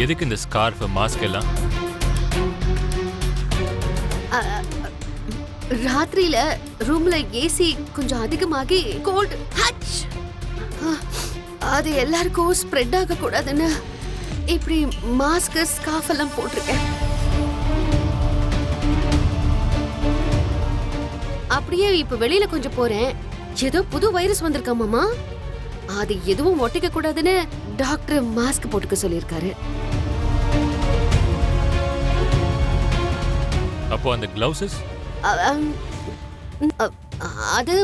எதுக்கு இந்த scarf mask எல்லாம்? ராத்திரியில ரூம்ல ஏசி கொஞ்சம் அதிகமாகி கோல்ட் அது எல்லாருக்கும் ஸ்ப்ரெட் ஆக கூடாதுன்னு இப்படி மாஸ்க் ஸ்கார்ஃப் எல்லாம் போட்டிருக்கேன். அப்படியே இப்ப வெளியில கொஞ்சம் போறேன். ஏதோ புது வைரஸ் வந்திருக்காமாமா. அது எதுவும் ஒட்டிக்க கூடாதுன்னு டாக்டர் மாஸ்க் போட்டுக்க சொல்லியிருக்காரு. அப்போ அந்த கிளவுஸஸ்? அது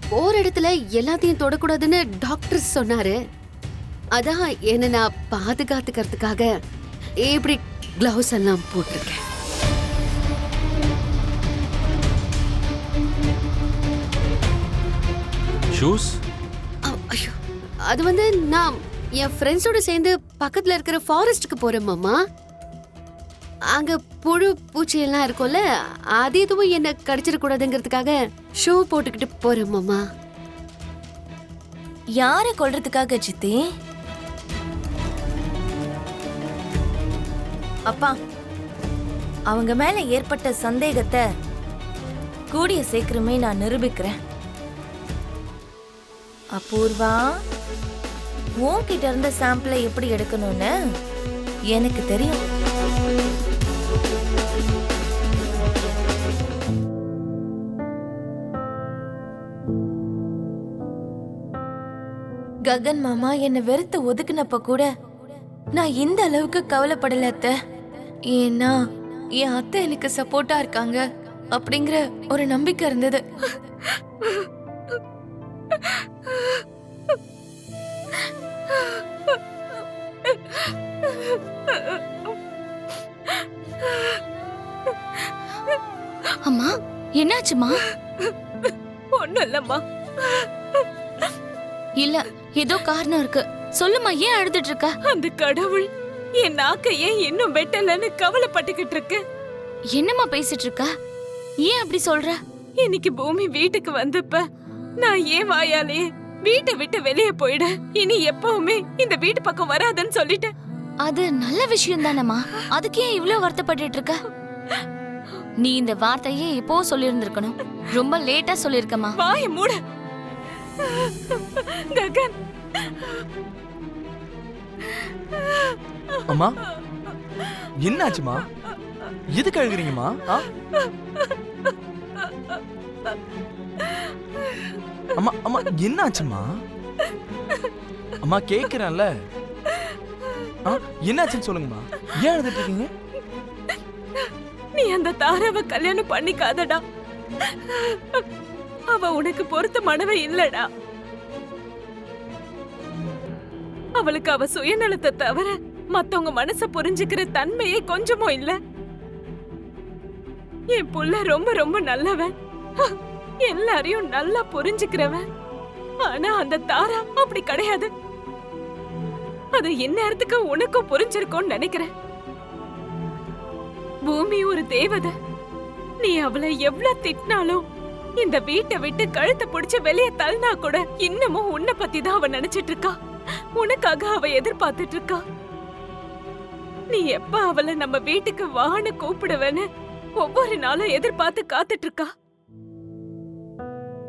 போற இடத்துல எல்லாத்தையும் தொடக்கூடாதுன்னு டாக்டர் சொன்னாரு. அதான் என்ன நான் பாதுகாத்துக்கிறதுக்காக இப்படி கிளவுஸ் எல்லாம் போட்டிருக்கேன். ஷூஸ்? அது வந்து நான் என் ஃப்ரெண்ட்ஸோட சேர்ந்து பக்கத்துல இருக்கிற ஃபாரஸ்ட்டுக்கு போறேன் மாமா. அங்க புழு பூச்சி எல்லாம் இருக்கும்ல, அது எதுவும் என்ன கடிச்சிடக்கூடாதுங்கிறதுக்காக ஷூ போட்டுக்கிட்டு போறேன் மாமா. யார கொல்றதுக்காக சித்தி? அப்பா, அவங்க மேல ஏற்பட்ட சந்தேகத்தை கூடிய சீக்கிரமே நான் நிரூபிக்கிறேன். அபூர்வா, உன்கிட்ட இருந்த சாம்பிளை எப்படி எடுக்கணும்னு எனக்கு தெரியும். ககன் மாமா என்னை வெறுத்து ஒதுக்குனப்ப கூட நான் இந்த அளவுக்கு கவலைப்படல அத்தை. ஏன்னா என் அத்தை எனக்கு சப்போர்ட்டா இருக்காங்க அப்படிங்கிற ஒரு நம்பிக்கை இருந்தது. அம்மா, என்னாச்சுமா? ஒண்ணும் இல்லம்மா. இல்ல, ஏதோ காரணம் இருக்கு. சொல்லுமா, ஏன் அழுதுட்டு இருக்க? அந்த கடவுள் என் நாக்க ஏன் இன்னும் வெட்டலன்னு கவலைப்பட்டுக்கிட்டு இருக்கு. என்னம்மா பேசிட்டு இருக்க? ஏன் அப்படி சொல்ற? இன்னைக்கு பூமி வீட்டுக்கு வந்தப்ப நான் ஏன் வாயாலே வீட்டை விட்டு வெளியே போயிட, இனி எப்பவுமே இந்த வீட்டு பக்கம் வராதுன்னு சொல்லிட்டேன். அது நல்ல விஷயம் தானம்மா. அதுக்கு ஏன் இவ்வளவு வருத்தப்பட்டு இருக்க? நீ இந்த வார்த்தையே இப்போ சொல்லியிருந்திருக்கணும். ரொம்ப லேட்டா சொல்லிருக்கமா. வாயை மூடு ககன். அம்மா, என்னாச்சுமா? எதுக்கு அழுகுறீங்கம்மா? அம்மா அம்மா என்னாச்சுமா? அம்மா கேக்குறேன்ல. என்னாச்சுன்னு சொல்லுங்கம்மா. ஏன் அழுதுட்டு இருக்கீங்க? நீ அந்த தாராவை கல்யாணம் பண்ணிக்காதடா. அவ உனக்கு பொருத்தமானவ இல்லடா. அவளுக்கு அவ சுயநலத்தை தவிர மத்தவங்க மனச புரிஞ்சுக்கிற தன்மையே கொஞ்சமும் இல்ல. என் புள்ள ரொம்ப ரொம்ப நல்லவன், எல்லாரையும் நல்லா புரிஞ்சுக்கிறவன். ஆனா அந்த தாரா அப்படி கிடையாது. அது இந்நேரத்துக்கு உனக்கும் புரிஞ்சிருக்கும்னு நினைக்கிறேன். பூமி ஒரு தேவதை. நீ அவளை எவ்வளவு திட்டினாலும், இந்த வீட்டை விட்டு கழுத்தை பிடிச்சு வெளியே தள்ளினா கூட இன்னமும் உன்னை பத்தி தான் அவ நினைச்சிட்டு இருக்கா. உனக்காக அவ எதிர்பார்த்துட்டு இருக்கா. நீ எப்ப அவளை நம்ம வீட்டுக்கு வான்னு கூப்பிடுவேன்னு ஒவ்வொரு நாளும் எதிர்பார்த்து காத்துட்டு இருக்கா.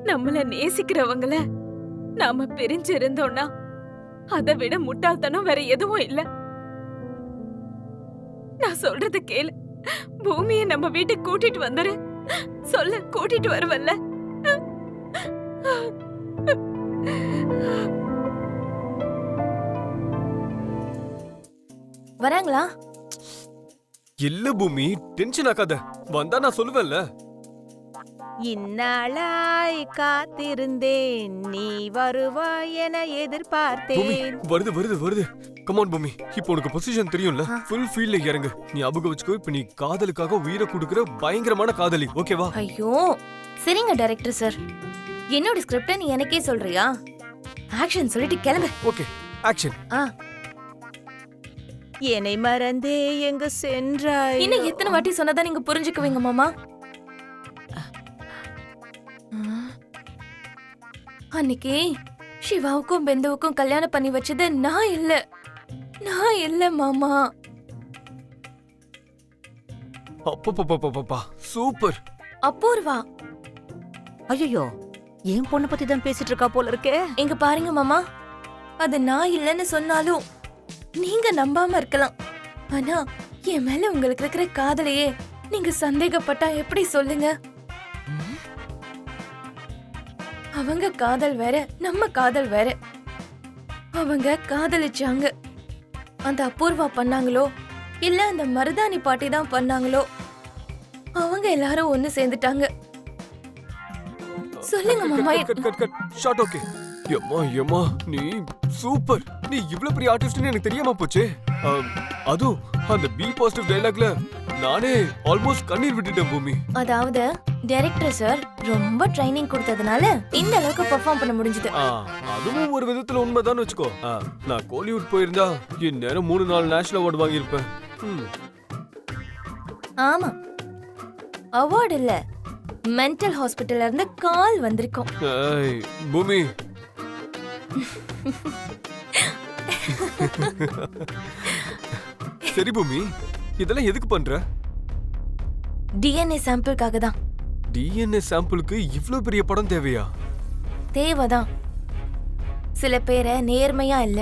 நம்மள நேசிக்கிறவங்கள நாம பிரிஞ்சு இருந்தோம்னா அதை விட முட்டாள்தனம் வேற எதுவும் இல்ல. நான் சொல்றத கேளு. பூமியை நம்ம வீட்டுக்கு கூட்டிட்டு வந்துரு. சொல்ல கூட்டிட்டு வருவல்ல. வராங்களா? இல்ல பூமி, டென்ஷன் ஆகாத. வந்தா நான் சொல்லுவேன்ல. இந்நாளாய் காத்திருந்தேன், நீ வருவாய் என பூமி, எதிர்பார்த்தேன். வருது வருது வருது. கமான் பூமி, இப்போ உனக்கு பொசிஷன் தெரியும்ல. ஃபுல் ஃபீல்ட்ல இறங்கு. நீ அபுக வச்சுக்கோ. இப்ப நீ காதலுக்காக உயிரை கொடுக்கிற பயங்கரமான காதலி, ஓகேவா? ஐயோ, சரிங்க டைரக்டர் சார். என்னோட ஸ்கிரிப்ட நீ எனக்கே சொல்றியா? ஆக்ஷன் சொல்லிட்டு கிளம்பு. Okay, action. என்னை மறந்தே எங்கு சென்றாய்? இன்னும் எத்தனை வாட்டி சொன்னதா நீங்க புரிஞ்சுக்குவீங்க மாமா? அன்னைக்கு சிவாவுக்கும் பெந்துவுக்கும் கல்யாணம் பண்ணி வச்சது நான் இல்ல மாமா. அப்பப்பப்பப்பப்பா சூப்பர். அபூர்வா, ஐயோ என் பொண்ணை பத்தி தான் பேசிட்டு இருக்கா போல இருக்கே. இங்க பாருங்க மாமா, அது நான் இல்லைன்னு சொன்னாலும் நீங்க நம்பாம இருக்கலாம். ஆனா என் மேல உங்களுக்கு இருக்கிற காதலையே நீங்க சந்தேகப்பட்டா எப்படி சொல்லுங்க? அவங்க காதல் வேற, நம்ம காதல் வேற. அவங்க காதலிச்சாங்க. அந்த அபூர்வா பண்ணாங்களோ இல்ல அந்த மருதாணி பாட்டி தான் பண்ணாங்களோ, அவங்க எல்லாரும் ஒண்ணு சேர்ந்துட்டாங்க. சொல்லுங்க மாமா. Short okay. எம்மா எம்மா நீ சூப்பர். நீ இவ்ளோ பெரிய ஆர்டிஸ்ட்னு எனக்கு தெரியாம போச்சே. அதுவும் அந்த பி பாசிட்டிவ் டயலாக்ல நானே ஆல்மோஸ்ட் கண்ணீர் விட்டுட்டேன் பூமி. அதாவது டைரக்டர் சார் ரொம்ப ட்ரைனிங் கொடுத்ததுனால இந்த அளவுக்கு பெர்ஃபார்ம் பண்ண முடிஞ்சது. அதுவும் ஒரு விதத்துல உண்மைதான் வச்சுக்கோ. நான் கோலிவுட் போயிருந்தா இந்நேரம் 3-4 நேஷனல் அவார்டு வாங்கியிருப்பேன். ஆமா, அவார்ட் இல்ல, மென்டல் ஹாஸ்பிட்டல்ல இருந்து கால் வந்திருக்கும். ஏய் பூமி. சரி பூமி, இதெல்லாம் எதுக்கு பண்ற? டிஎன்ஏ சாம்பிளுக்காக தான். டிஎன்ஏ சாம்பிளுக்கு இவ்ளோ பெரிய படம் தேவையா? தேவைதான். சில பேரை நேர்மையா இல்ல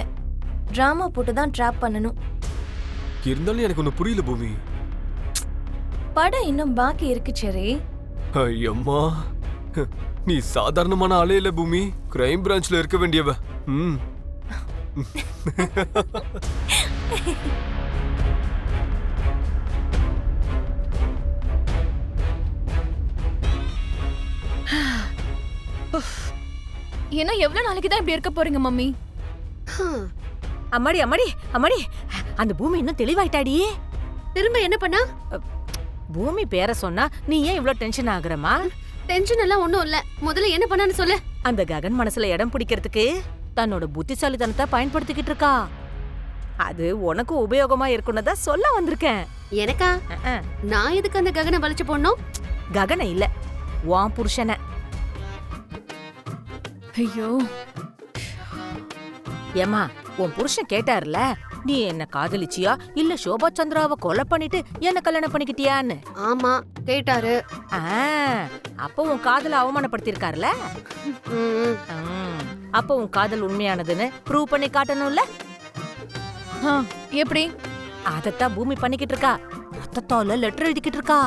டிராமா போட்டு தான் ட்ராப் பண்ணணும். இருந்தாலும் எனக்கு ஒண்ணு புரியல பூமி. படம் இன்னும் பாக்கி இருக்கு சரி. ஐயம்மா, நீ சாதாரணமான ஆளே இல்ல பூமி. கிரைம் பிரான்ச்ல இருக்க வேண்டியவ. ஏன்னா எவ்வளவு நாளைக்கு தான் இப்படி இருக்க போறீங்க மம்மி? அம்மாடி அம்மாடி அம்மாடி, அந்த பூமி இன்னும் தெளிவாயிட்டாடியே. திரும்ப என்ன பண்ணா? பூமி பேரை சொன்னா நீ ஏன் இவ்ளோ டென்ஷன் ஆகுறமா? டென்ஷன் எல்லாம் ஒண்ணும் இல்ல. முதல்ல என்ன பண்ணான்னு சொல்லு. அந்த ககன் மனசுல இடம் பிடிக்கிறதுக்கு தன்னோட புத்திசாலித்தனத்தை பயன்படுத்திக்கிட்டு இருக்கா. அது உனக்கு உபயோகமா இருக்குன்னு தான் சொல்ல வந்திருக்கேன். எனக்கா? நான் எதுக்கு அந்த ககனை வளைச்சு போடணும்? ககனை இல்ல, உன் புருஷனை. ஐயோ, ஏமா உன் புருஷன் கேட்டார்ல, நீ என்ன காதலிச்சியா இல்ல சோபா சந்திராவை கொலை பண்ணிட்டு என்ன கல்யாணம் பண்ணிக்கிட்டியான்னு. ஆமா கேட்டாரு. அப்போ உன் காதலை அவமானப்படுத்திருக்காருல. அப்போ உன் காதல் உண்மையானதுன்னு ப்ரூவ் பண்ணி காட்டணும்ல. எப்படி? அதத்தான் பூமி பண்ணிக்கிட்டு இருக்கா. ரத்தத்தால லெட்டர் எழுதிக்கிட்டு இருக்கா.